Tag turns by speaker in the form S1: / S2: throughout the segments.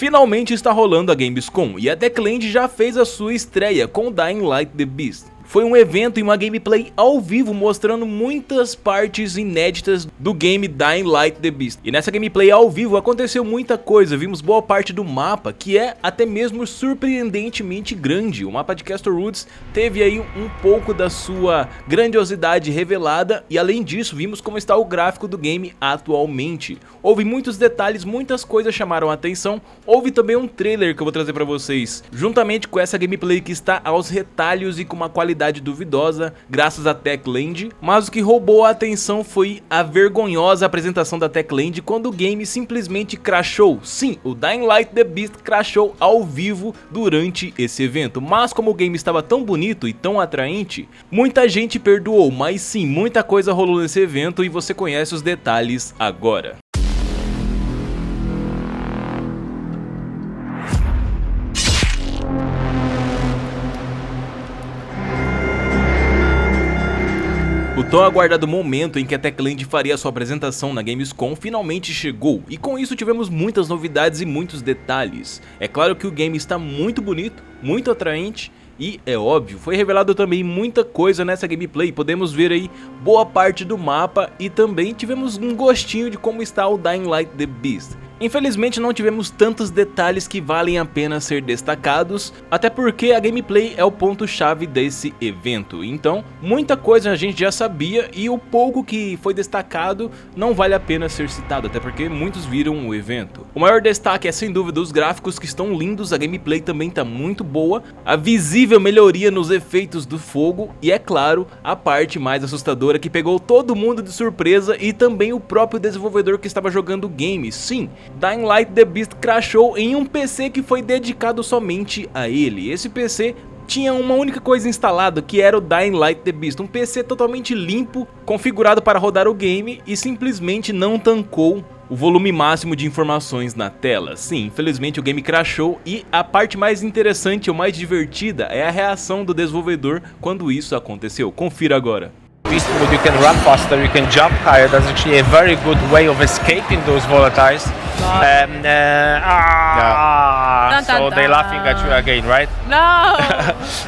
S1: Finalmente está rolando a Gamescom e a Techland já fez a sua estreia com Dying Light The Beast. Foi um evento e uma gameplay ao vivo mostrando muitas partes inéditas do game Dying Light The Beast. E nessa gameplay ao vivo aconteceu muita coisa, vimos boa parte do mapa, que é até mesmo surpreendentemente grande. O mapa de Castle Woods teve aí um pouco da sua grandiosidade revelada e além disso vimos como está o gráfico do game atualmente. Houve muitos detalhes, muitas coisas chamaram a atenção, houve também um trailer que eu vou trazer pra vocês, juntamente com essa gameplay que está aos retalhos e com uma qualidade duvidosa, graças à Techland, mas o que roubou a atenção foi a vergonhosa apresentação da Techland quando o game simplesmente crashou. Sim, o Dying Light The Beast crashou ao vivo durante esse evento, mas como o game estava tão bonito e tão atraente, muita gente perdoou, mas sim, muita coisa rolou nesse evento e você conhece os detalhes agora. O tão aguardado momento em que a Techland faria sua apresentação na Gamescom finalmente chegou, e com isso tivemos muitas novidades e muitos detalhes. É claro que o game está muito bonito, muito atraente, e é óbvio, foi revelado também muita coisa nessa gameplay, podemos ver aí boa parte do mapa e também tivemos um gostinho de como está o Dying Light The Beast. Infelizmente não tivemos tantos detalhes que valem a pena ser destacados, até porque a gameplay é o ponto-chave desse evento, então muita coisa a gente já sabia e o pouco que foi destacado não vale a pena ser citado, até porque muitos viram o evento. O maior destaque é sem dúvida os gráficos que estão lindos, a gameplay também está muito boa, a visível melhoria nos efeitos do fogo e é claro, a parte mais assustadora que pegou todo mundo de surpresa e também o próprio desenvolvedor que estava jogando o game. Sim, Dying Light The Beast crashou em um PC que foi dedicado somente a ele. Esse PC tinha uma única coisa instalada, que era o Dying Light The Beast, um PC totalmente limpo, configurado para rodar o game e simplesmente não tancou o volume máximo de informações na tela. Sim, infelizmente o game crashou e a parte mais interessante ou mais divertida é a reação do desenvolvedor quando isso aconteceu. Confira agora.
S2: Beast mode, you can run faster, you can jump higher. That's actually a very good way of escaping those volatiles. So they're laughing at you again, right?
S3: No.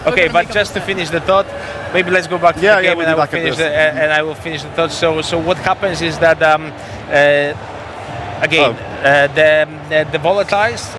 S2: Okay, but just to finish the thought, maybe let's go back to the game
S4: we'll
S2: and I will finish the thought. So what happens is that the volatiles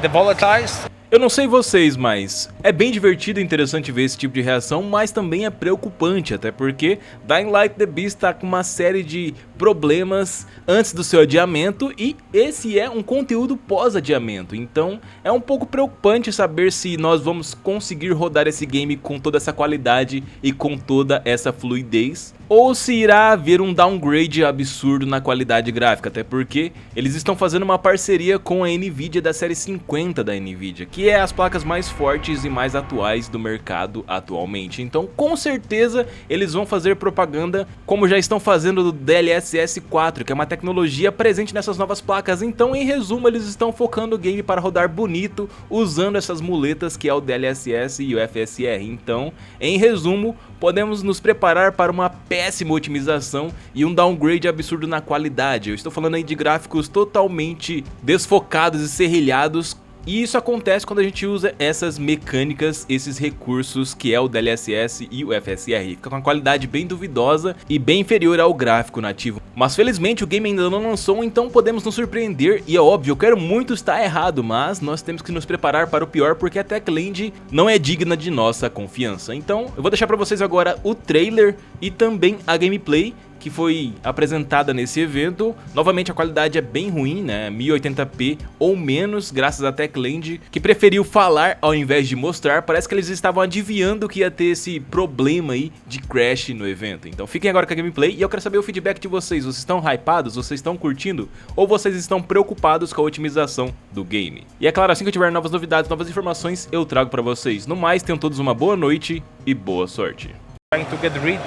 S2: the volatiles.
S1: Eu não sei vocês, mas é bem divertido e interessante ver esse tipo de reação, mas também é preocupante, até porque Dying Light The Beast está com uma série de problemas antes do seu adiamento e esse é um conteúdo pós-adiamento, então é um pouco preocupante saber se nós vamos conseguir rodar esse game com toda essa qualidade e com toda essa fluidez, ou se irá haver um downgrade absurdo na qualidade gráfica, até porque eles estão fazendo uma parceria com a Nvidia da série 50 da Nvidia, que é as placas mais fortes e mais atuais do mercado atualmente. Então com certeza eles vão fazer propaganda como já estão fazendo do DLSS 4, que é uma tecnologia presente nessas novas placas. Então em resumo eles estão focando o game para rodar bonito usando essas muletas que é o DLSS e o FSR. Então em resumo podemos nos preparar para uma péssima otimização e um downgrade absurdo na qualidade. Eu estou falando aí de gráficos totalmente desfocados e serrilhados. E isso acontece quando a gente usa essas mecânicas, esses recursos que é o DLSS e o FSR. Fica com uma qualidade bem duvidosa e bem inferior ao gráfico nativo. Mas felizmente o game ainda não lançou, então podemos nos surpreender. E é óbvio, eu quero muito estar errado, mas nós temos que nos preparar para o pior porque a Techland não é digna de nossa confiança. Então eu vou deixar para vocês agora o trailer e também a gameplay que foi apresentada nesse evento. Novamente a qualidade é bem ruim, né, 1080p ou menos, graças à Techland, que preferiu falar ao invés de mostrar. Parece que eles estavam adivinhando que ia ter esse problema aí de crash no evento. Então fiquem agora com a gameplay e eu quero saber o feedback de vocês. Vocês estão hypados? Vocês estão curtindo? Ou vocês estão preocupados com a otimização do game? E é claro, assim que eu tiver novas novidades, novas informações, eu trago pra vocês. No mais, tenham todos uma boa noite e boa sorte.
S2: Trying to get rid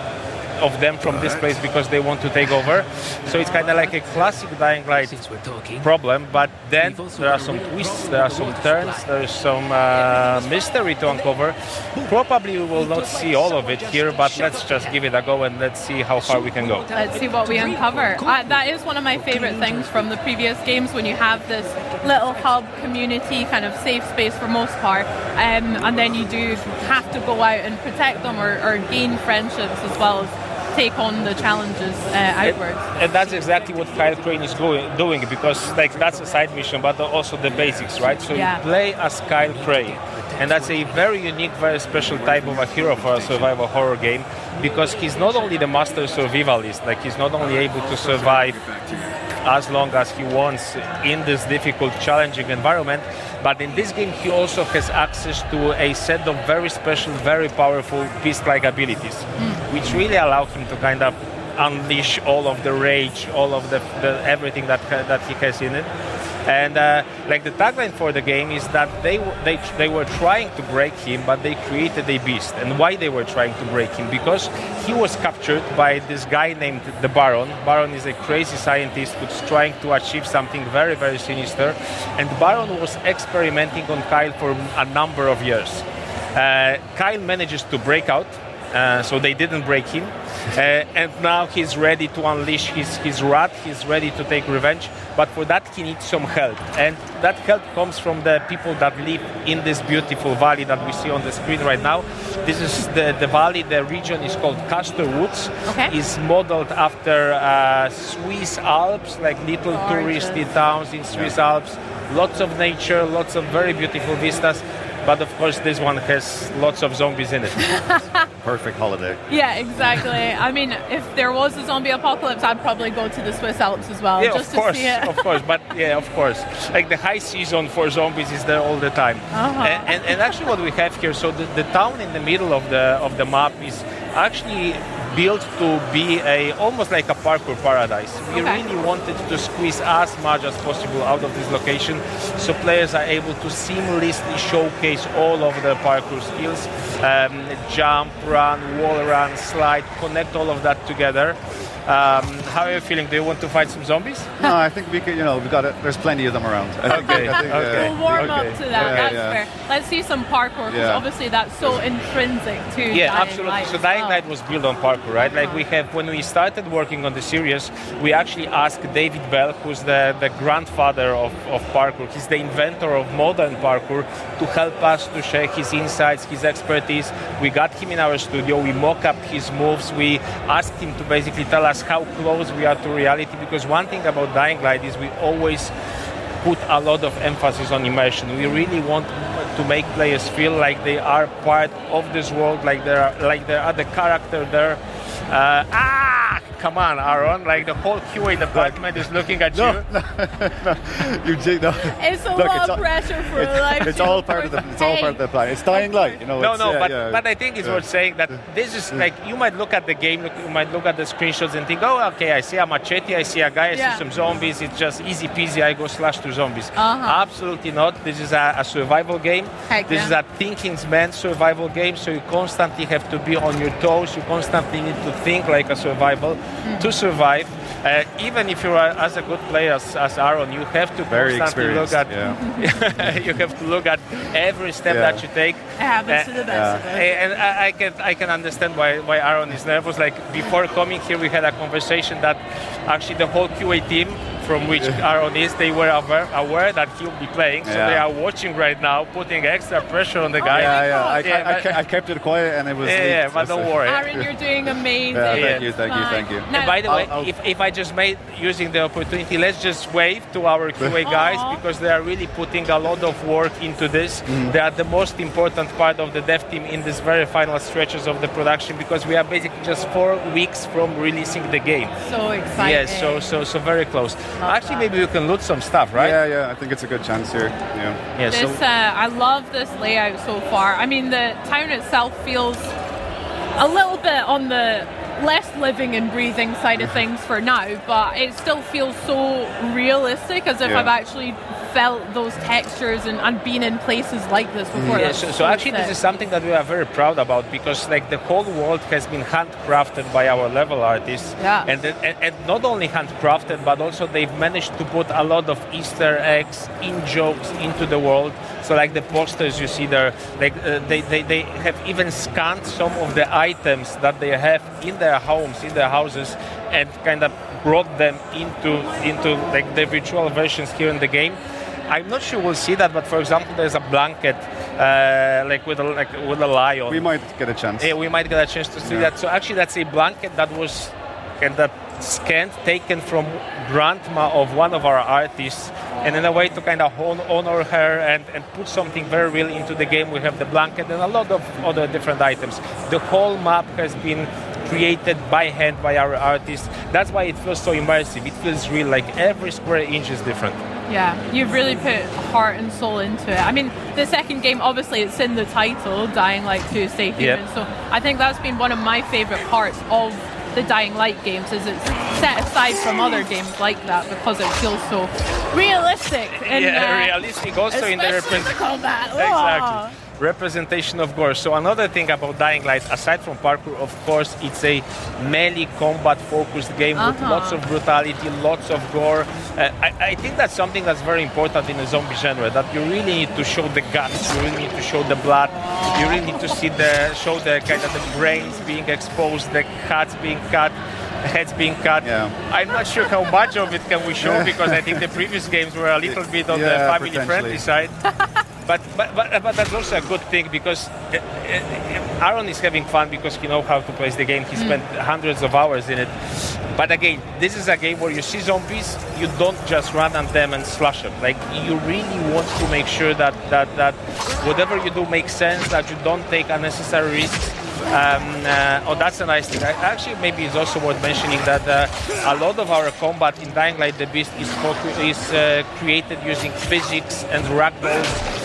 S2: of them from this place because they want to take over. So it's kind of like a classic Dying Light problem, but then there are some twists, there are some turns, there's some mystery to uncover. Probably we will not see all of it here, but let's just give it a go and let's see how far we can go.
S3: Let's see what we uncover. That is one of my favorite things from the previous games, when you have this little hub community kind of safe space for most part, and then you do have to go out and protect them or gain friendships as well as take on the challenges outwards.
S2: And that's exactly what Kyle Crane is doing, because like that's a side mission, but also the basics, right? So you play as Kyle Crane, and that's a very unique, very special type of a hero for a survival horror game, because he's not only the master survivalist, like he's not only able to survive as long as he wants in this difficult, challenging environment, but in this game he also has access to a set of very special, very powerful beast-like abilities, which really allow him to kind of unleash all of the rage, all of the everything that he has in it. And like the tagline for the game is that they were trying to break him, but they created a beast. And why they were trying to break him? Because he was captured by this guy named the Baron. Baron is a crazy scientist who's trying to achieve something very, very sinister. And Baron was experimenting on Kyle for a number of years. Kyle manages to break out. So they didn't break him, and now he's ready to unleash his wrath. He's ready to take revenge, but for that he needs some help, and that help comes from the people that live in this beautiful valley that we see on the screen right now. This is the valley. The region is called Castor Woods.
S3: Okay.
S2: It's modeled after Swiss Alps, like little touristy towns in Swiss Alps. Lots of nature, lots of very beautiful vistas. But of course, this one has lots of zombies in it.
S4: Perfect holiday.
S3: Yeah, exactly. I mean, if there was a zombie apocalypse, I'd probably go to the Swiss Alps as well,
S2: Yeah,
S3: just
S2: of course,
S3: to see it.
S2: of course. But yeah, of course. Like the high season for zombies is there all the time. And actually, what we have here, so the town in the middle of the map is actually built to be almost like a parkour paradise. We really wanted to squeeze as much as possible out of this location, so players are able to seamlessly showcase all of the parkour skills, jump, run, wall run, slide, connect all of that together. How are you feeling? Do you want to fight some zombies?
S4: No, I think we could. We got it. There's plenty of them around.
S2: Okay.
S3: We'll warm up to that.
S4: Yeah,
S3: That's
S4: yeah.
S3: fair. Let's see some parkour, because obviously that's so intrinsic to
S2: Yeah,
S3: Dying
S2: absolutely.
S3: Light
S2: So
S3: as
S2: Dying
S3: well.
S2: Light was built on parkour, right? Like when we started working on the series, we actually asked David Bell, who's the grandfather of parkour. He's the inventor of modern parkour, to help us, to share his insights, his expertise. We got him in our studio. We mock-up his moves. We asked him to basically tell us how close we are to reality, because one thing about Dying Light is we always put a lot of emphasis on immersion. We really want to make players feel like they are part of this world, like they are the character there. Come on, Aaron! Like the whole QA department is looking at you.
S4: No.
S3: It's a lot of pressure for life.
S4: It's all part of the plan. It's Dying Light,
S2: But I think it's worth saying that this is like, you might look at the game, you might look at the screenshots and think, oh, okay, I see a machete, I see a guy, I see some zombies. It's just easy peasy. I go slash through zombies. Absolutely not. This is a survival game. This is a thinking man's survival game. So you constantly have to be on your toes. You constantly need to think like a survival to survive. Even if you're as a good player as Aaron, you have to constantly look at. You have to look at every step that you take.
S3: It happens to the best of us.
S2: And I can understand why Aaron is nervous. Like before coming here, we had a conversation that actually the whole QA team, from which Aaron is, they were aware that he'll be playing, so they are watching right now, putting extra pressure on the guy.
S4: I kept it quiet, and it was.
S2: Yeah, but don't worry.
S3: Aaron, you're doing amazing.
S4: Thank you.
S2: And by the way, if I just using the opportunity, let's just wave to our QA guys, because they are really putting a lot of work into this. They are the most important part of the dev team in this very final stretches of the production, because we are basically just 4 weeks from releasing the game.
S3: So exciting.
S2: Yes, so very close. Actually, maybe we can loot some stuff, right?
S4: Yeah. I think it's a good chance here.
S3: I love this layout so far. I mean, the town itself feels a little bit on the less living and breathing side of things for now, but it still feels so realistic, as if I've actually felt those textures and been in places like this before.
S2: Yeah, so actually this is something that we are very proud about, because like the whole world has been handcrafted by our level artists.
S3: Yeah.
S2: And not only handcrafted, but also they've managed to put a lot of Easter eggs, in-jokes into the world. So like the posters you see there, like they have even scanned some of the items that they have in their homes, in their houses, and kind of brought them into like the virtual versions here in the game. I'm not sure we'll see that, but for example, there's a blanket with a lion.
S4: We might get a chance.
S2: Yeah, we might get a chance to see that. So actually, that's a blanket that was kind of scanned, taken from grandma of one of our artists, and in a way to kind of honor her and put something very real into the game. We have the blanket and a lot of other different items. The whole map has been created by hand by our artists. That's why it feels so immersive. It feels real, like every square inch is different.
S3: Yeah, you've really put heart and soul into it. I mean, the second game, obviously, it's in the title, Dying Light 2 Stay Human.
S2: Yep.
S3: So I think that's been one of my favourite parts of the Dying Light games, is it's set aside from other games like that because it feels so realistic. And,
S2: realistic also in the
S3: combat.
S2: Exactly. Representation of gore. So another thing about Dying Light, aside from parkour, of course, it's a melee combat focused game with lots of brutality, lots of gore. I think that's something that's very important in the zombie genre, that you really need to show the guts, you really need to show the blood, you really need to show the kind of the brains being exposed, the heads being cut.
S4: Yeah.
S2: I'm not sure how much of it can we show, because I think the previous games were a little bit on the family-friendly side. But that's also a good thing, because Aaron is having fun because he knows how to play the game. He spent hundreds of hours in it. But again, this is a game where you see zombies, you don't just run at them and slash them. Like, you really want to make sure that whatever you do makes sense, that you don't take unnecessary risks. That's a nice thing. Actually, maybe it's also worth mentioning that a lot of our combat in Dying Light the Beast is created using physics and ragdolls.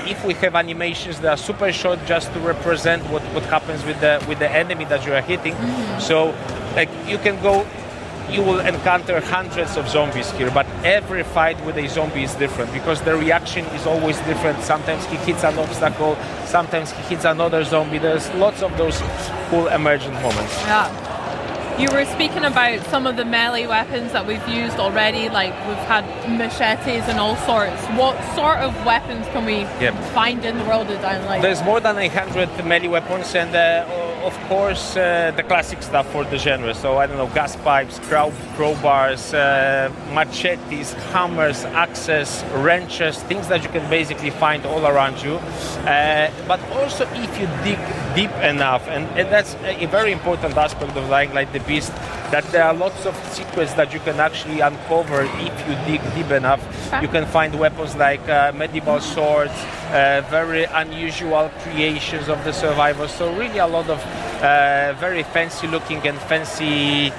S2: If we have animations that are super short, just to represent what happens with the enemy that you are hitting. So, like, you will encounter hundreds of zombies here, but every fight with a zombie is different, because the reaction is always different. Sometimes he hits an obstacle, sometimes he hits another zombie. There's lots of those cool emergent moments.
S3: Yeah. You were speaking about some of the melee weapons that we've used already, like we've had machetes and all sorts. What sort of weapons can we find in the world of Dying Light?
S2: There's more than 100 melee weapons, and of course the classic stuff for the genre. So I don't know, gas pipes, crowbars, machetes, hammers, axes, wrenches, things that you can basically find all around you. But also if you dig deep enough, and that's a very important aspect of Dying Light the Beast, that there are lots of secrets that you can actually uncover if you dig deep enough. You can find weapons like medieval swords, very unusual creations of the survivors. So really a lot of very fancy looking and fancy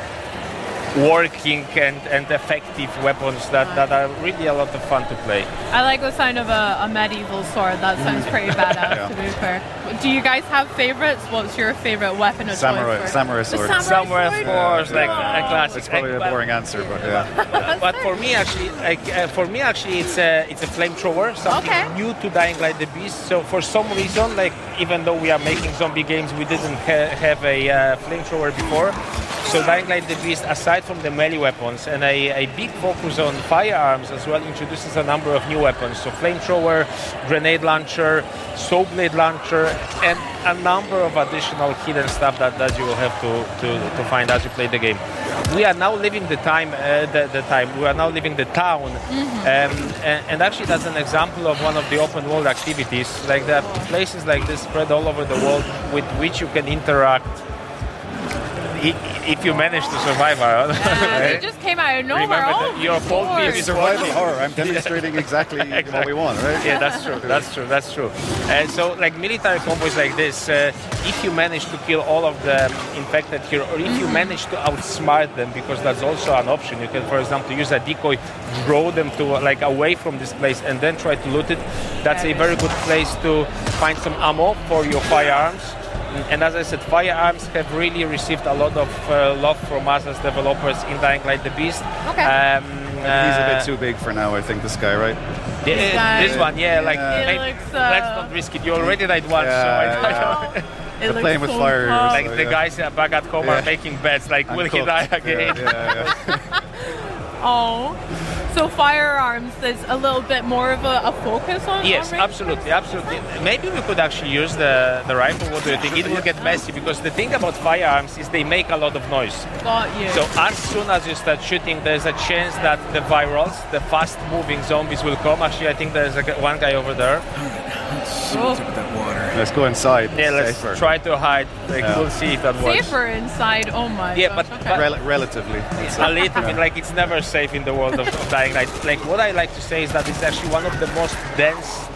S2: working and effective weapons that are really a lot of fun to play.
S3: I like the sound of a medieval sword. That sounds pretty badass, to be fair. Do you guys have favorites? What's your favorite weapon of choice?
S4: Samurai sword.
S2: Samurai, of course, like a classic.
S4: It's probably a boring answer, but yeah.
S2: But for me, actually, it's a flamethrower, something new to Dying Light the Beast. So for some reason, like, even though we are making zombie games, we didn't have a flamethrower before. So Dying Light the Beast, aside from the melee weapons and a big focus on firearms as well, introduces a number of new weapons. So flamethrower, grenade launcher, saw blade launcher, and a number of additional hidden stuff that you will have to find as you play the game. We are now leaving we are now leaving the town, and actually that's an example of one of the open world activities. Like, there are places like this spread all over the world with which you can interact. If you manage to survive, Aaron.
S3: It just came out of nowhere.
S2: Remember your fault being
S4: survival horror. I'm demonstrating exactly what we want, right?
S2: Yeah, that's true. So, like, military combos like this, if you manage to kill all of the infected here, or if you manage to outsmart them, because that's also an option. You can, for example, use a decoy, draw them to away from this place, and then try to loot it. That's a very good place to find some ammo for your firearms. And as I said, firearms have really received a lot of love from us as developers in Dying Light the Beast.
S4: He's a bit too big for now, I think, this guy, right?
S2: This one, like
S3: It
S2: maybe,
S3: looks,
S2: let's not risk it. You already died once, so
S4: Yeah.
S3: It
S4: They're playing with
S3: so
S4: fire.
S3: fun.
S2: like
S4: So,
S2: the guys back at home are making bets, like
S4: I'm
S2: will he
S4: cooked.
S2: die again?
S4: Yeah.
S3: Oh, so firearms, there's a little bit more of a focus on.
S2: Yes,
S3: on range?
S2: absolutely. Maybe we could actually use the rifle. What do you think? It will get messy because the thing about firearms is they make a lot of noise.
S3: Got you.
S2: So as soon as you start shooting, there's a chance that the virals, the fast-moving zombies, will come. Actually, I think there's one guy over there.
S4: Let's go inside.
S2: Yeah, let's
S4: Safer.
S2: try to hide. Like, we'll see if that works.
S3: Safer inside. Oh my.
S2: Yeah,
S3: gosh,
S2: but-
S3: okay.
S4: Relatively. I'd say.
S2: A little bit, like it's never safe in the world of Dying Light. Like what I like to say is that it's actually one of the most dense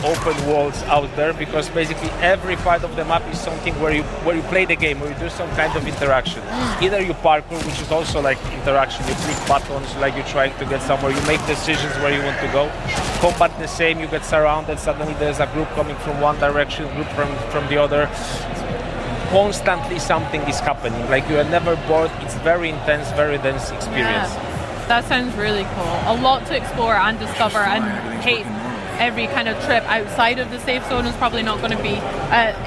S2: open worlds out there because basically every part of the map is something where you play the game, where you do some kind of interaction. Either you parkour, which is also like interaction, you click buttons, like you're trying to get somewhere, you make decisions where you want to go. Combat the same, you get surrounded, suddenly there's a group coming from one direction, group from the other. Constantly something is happening, like you are never bored. It's very intense, very dense experience.
S3: Yeah, that sounds really cool. A lot to explore and discover, and hate every kind of trip outside of the safe zone is probably not going to be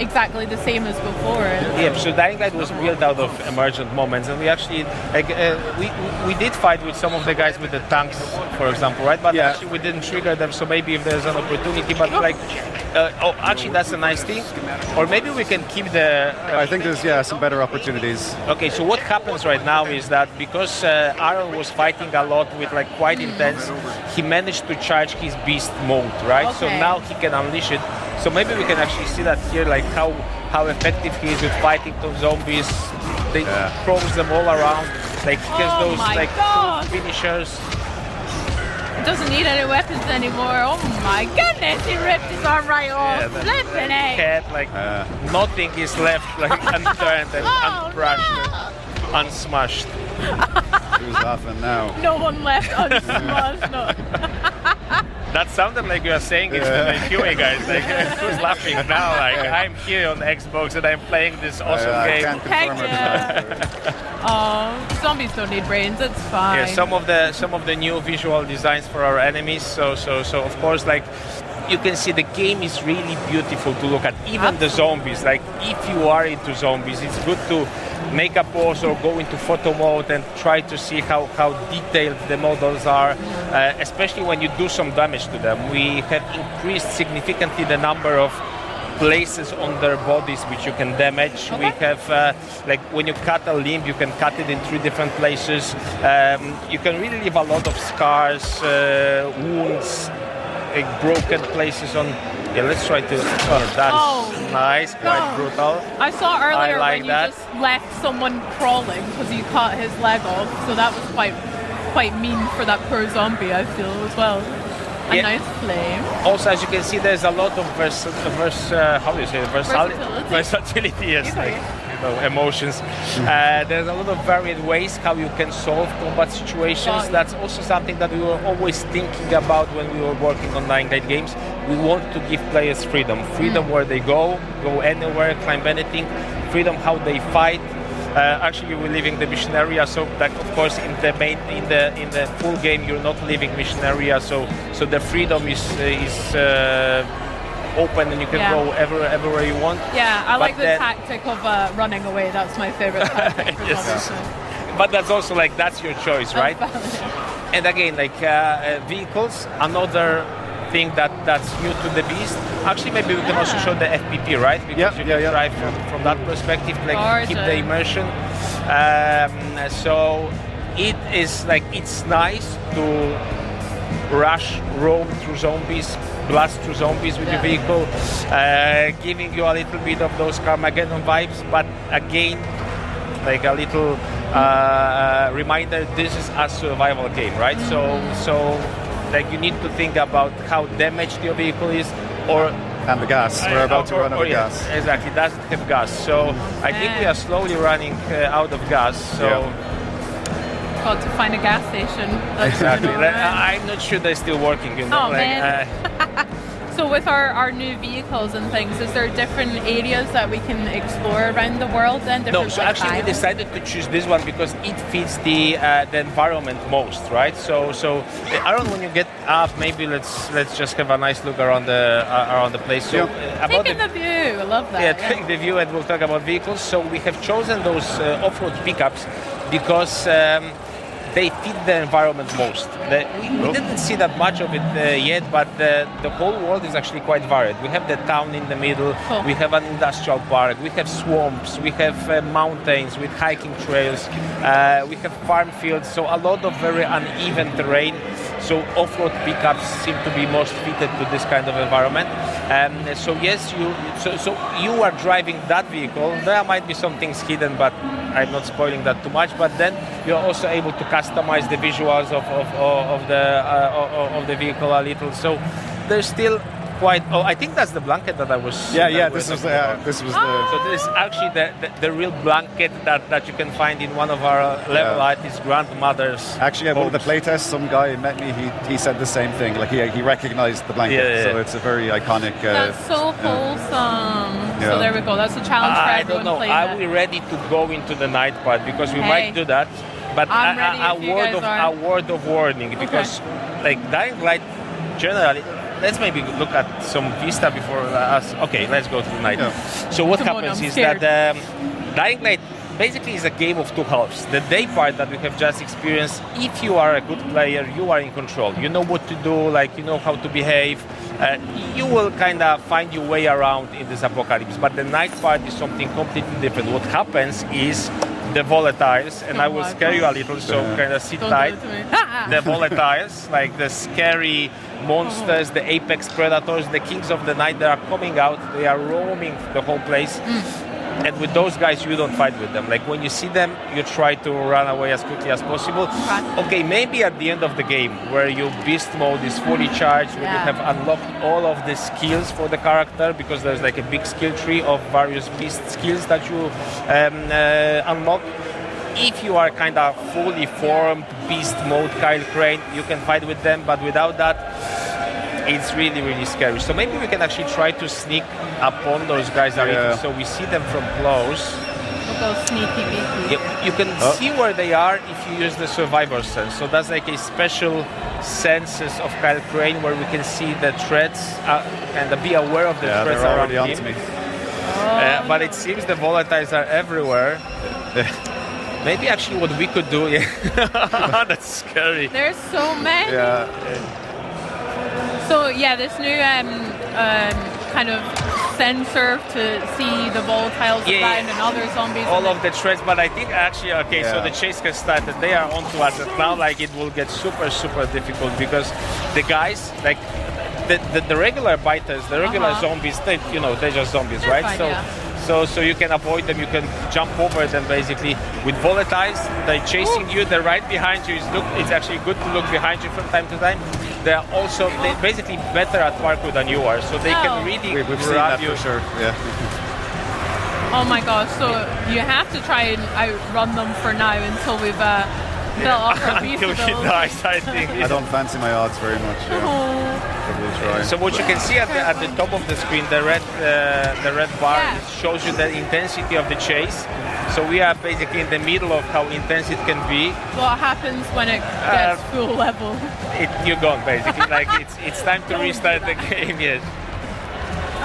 S3: exactly the same as before.
S2: Yeah, so Dying Light was built out of emergent moments, and we actually we did fight with some of the guys with the tanks, for example, right? But actually we didn't trigger them, so maybe if there's an opportunity, but like, actually that's a nice thing, or maybe we can keep the.
S4: I think there's some better opportunities.
S2: Okay, so what happens right now is that because Aaron was fighting a lot with like quite intense, he managed to charge his beast mode, right?
S3: Okay.
S2: So now he can unleash it. So maybe we can actually see that here, like how effective he is with fighting those zombies. They throws them all around, like he gets those like
S3: God.
S2: finishers.
S3: It doesn't need any weapons anymore. Oh my goodness, he ripped his arm right off. Flipping it.
S2: Cat, like nothing is left like unturned and unbrushed and unsmashed.
S4: Who's laughing now?
S3: No one left unsmashed. No.
S2: That sounded like you are saying it to the QA guys. Like, who's laughing now? Like, I'm here on Xbox and I'm playing this awesome
S4: I
S2: game.
S4: can't
S3: Heck
S4: confirm
S3: yeah. Oh, zombies don't need brains. It's fine.
S2: Yeah, some of the new visual designs for our enemies. So of course, like you can see the game is really beautiful to look at. Even the zombies. Like if you are into zombies, it's good to make a pause or go into photo mode and try to see how detailed the models are, especially when you do some damage to them. We have increased significantly the number of places on their bodies which you can damage.
S3: Okay.
S2: We have, like when you cut a limb, you can cut it in 3 different places. You can really leave a lot of scars, wounds, like broken places on. Yeah, let's try to. That's nice, quite brutal.
S3: I saw earlier
S2: like
S3: when you
S2: that.
S3: just left someone crawling because you cut his leg off, so that was quite mean for that poor zombie, I feel, as well. A
S2: Yeah.
S3: nice flame.
S2: Also, as you can see, there's a lot of versatility. Yes,
S3: Okay.
S2: like emotions. There's a lot of varied ways how you can solve combat situations. That's also something that we were always thinking about when we were working on Dying Light games. We want to give players freedom where they go anywhere, climb anything, freedom how they fight. Actually, we're leaving the mission area, so that of course in the full game you're not leaving mission area, so the freedom is open and you can go everywhere you want.
S3: Yeah, I like the
S2: then-
S3: tactic of running away. That's my favorite tactic. for
S2: Yes.
S3: zombies.
S2: But that's also like that's your choice, right? And again, like vehicles, another thing that's new to the Beast. Actually, maybe we can also show the FPP, right? Because you can drive from that perspective, like keep the immersion. So it is like it's nice to roam through zombies, blast through zombies with your vehicle, giving you a little bit of those Carmageddon vibes. But again, like a little reminder, this is a survival game, right? So like you need to think about how damaged your vehicle is,
S4: and the gas. We're about to run out of gas.
S2: Exactly, doesn't have gas. So I think we are slowly running out of gas. So
S3: got to find a gas station. That's
S2: exactly.
S3: going on, right?
S2: I'm not sure they're still working. You know,
S3: Oh, man. So with our new vehicles and things, is there different areas that we can explore around the world then?
S2: No, so actually we decided to choose this one because it fits the environment most, right? So Aaron, when you get up, maybe let's just have a nice look around the place. So about
S3: taking the view, I love that.
S2: Yeah, take the view, and we'll talk about vehicles. So we have chosen those off-road pickups because they fit the environment most. We didn't see that much of it yet, but the whole world is actually quite varied. We have the town in the middle, we have an industrial park, we have swamps, we have mountains with hiking trails, we have farm fields, so a lot of very uneven terrain. So off-road pickups seem to be most fitted to this kind of environment. So yes, you are driving that vehicle. There might be some things hidden, but I'm not spoiling that too much. But then you're also able to customize the visuals of the vehicle a little. So there's still quite. Oh, I think that's the blanket that I was.
S4: Yeah. This was the.
S2: So this is actually the real blanket that you can find in one of our level artist grandmothers.
S4: Actually, at one of the playtests, some guy met me. He said the same thing. Like he recognized the blanket. So it's a very iconic.
S3: That's so wholesome. So there we go. That's a challenge for everyone.
S2: I don't know. Are we ready to go into the night part? Because we might do that. But a word of warning, because like Dying Light generally. Let's maybe look at some Vista before us. Okay, let's go to the night. So what happens is that Dying Light basically is a game of two halves. The day part that we have just experienced, if you are a good player, you are in control. You know what to do, like you know how to behave. You will kind of find your way around in this apocalypse. But the night part is something completely different. What happens is the volatiles, and I will scare you a little, so kind of sit tight. The volatiles, like the scary monsters, the apex predators, the kings of the night, they are coming out, they are roaming the whole place. And with those guys, you don't fight with them. Like when you see them, you try to run away as quickly as possible. Okay, maybe at the end of the game, where your beast mode is fully charged, where you have unlocked all of the skills for the character, because there's like a big skill tree of various beast skills that you unlock. If you are kind of fully formed beast mode Kyle Crane, you can fight with them, but without that, it's really, really scary. So maybe we can actually try to sneak upon those guys a little, so we see them from close.
S3: We'll go sneaky beaky.
S2: You can see where they are if you use the survivor sense. So that's like a special senses of Kyle Crane where we can see the threats and be aware of the threats around him. Onto me. But it seems the volatiles are everywhere. Maybe actually what we could do, that's scary.
S3: There's so many. So this new kind of sensor to see the volatiles around and other zombies.
S2: All of the threats, but I think actually, so the chase has started. They are onto us, and now like it will get super, super difficult because the guys, like the regular biters, the regular zombies, they're just zombies, right? So you can avoid them, you can jump over them basically. With volatiles, they're chasing you, they're right behind you. It's actually good to look behind you from time to time. They're basically better at parkour than you are, so they can really grab you.
S4: For sure. Yeah.
S3: Oh my gosh, so you have to try and outrun them for now until we've built up our beast
S2: Until she dies, I think.
S4: I don't fancy my odds very much. But we'll try.
S2: So what you can see at the top of the screen, the red bar, shows you the intensity of the chase. So we are basically in the middle of how intense it can be.
S3: What happens when it gets full level?
S2: You're gone basically. Like it's time to restart the game. Yes.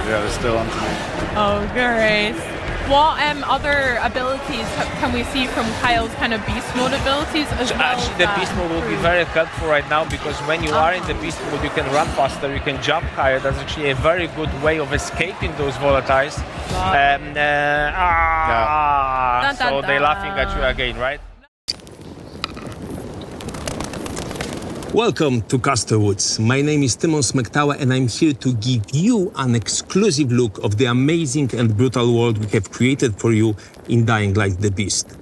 S4: Yeah, they're still on to me.
S3: Oh, great. What other abilities can we see from Kyle's kind of beast mode abilities as well?
S2: Actually, the beast mode will be very helpful right now because when you are in the beast mode, you can run faster, you can jump higher. That's actually a very good way of escaping those volatiles. So they're laughing at you again, right?
S5: Welcome to Casterwoods. My name is Tymon Smektawa and I'm here to give you an exclusive look of the amazing and brutal world we have created for you in Dying Light the Beast.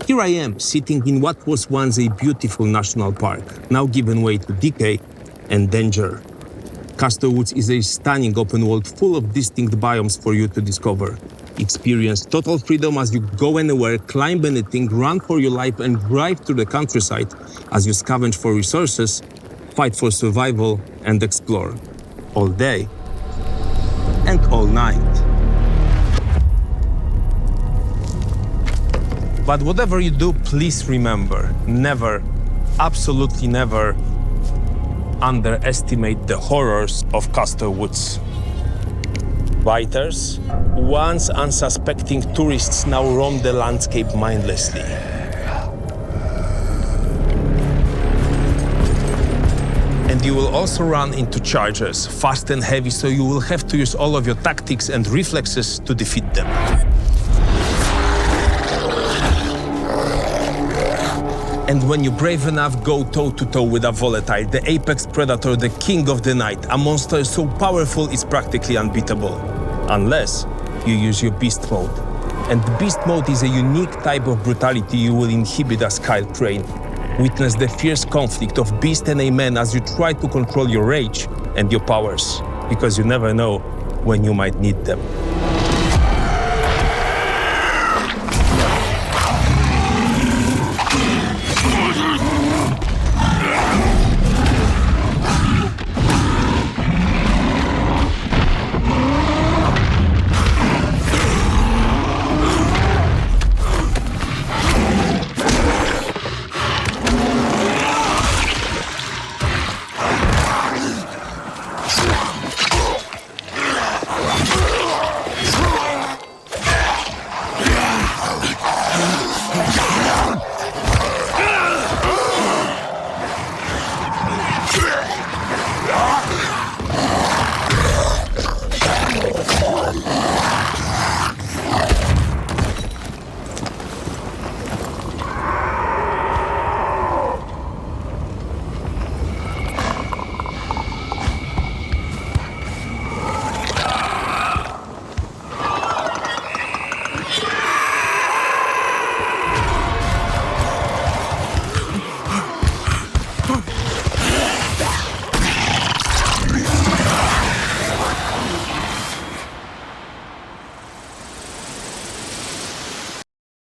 S5: Here I am, sitting in what was once a beautiful national park, now given way to decay and danger. Casterwoods is a stunning open world full of distinct biomes for you to discover. Experience total freedom as you go anywhere, climb anything, run for your life and drive through the countryside as you scavenge for resources, fight for survival and explore. all day and all night. But whatever you do, please remember, never, absolutely never underestimate the horrors of Castor Woods. Biters, once unsuspecting tourists, now roam the landscape mindlessly. And you will also run into chargers, fast and heavy, so you will have to use all of your tactics and reflexes to defeat them. And when you're brave enough, go toe-to-toe with a volatile, the apex predator, the king of the night, a monster so powerful it's practically unbeatable. Unless you use your beast mode. And beast mode is a unique type of brutality you will inhibit as Kyle Crane. Witness the fierce conflict of beast and a man as you try to control your rage and your powers, because you never know when you might need them.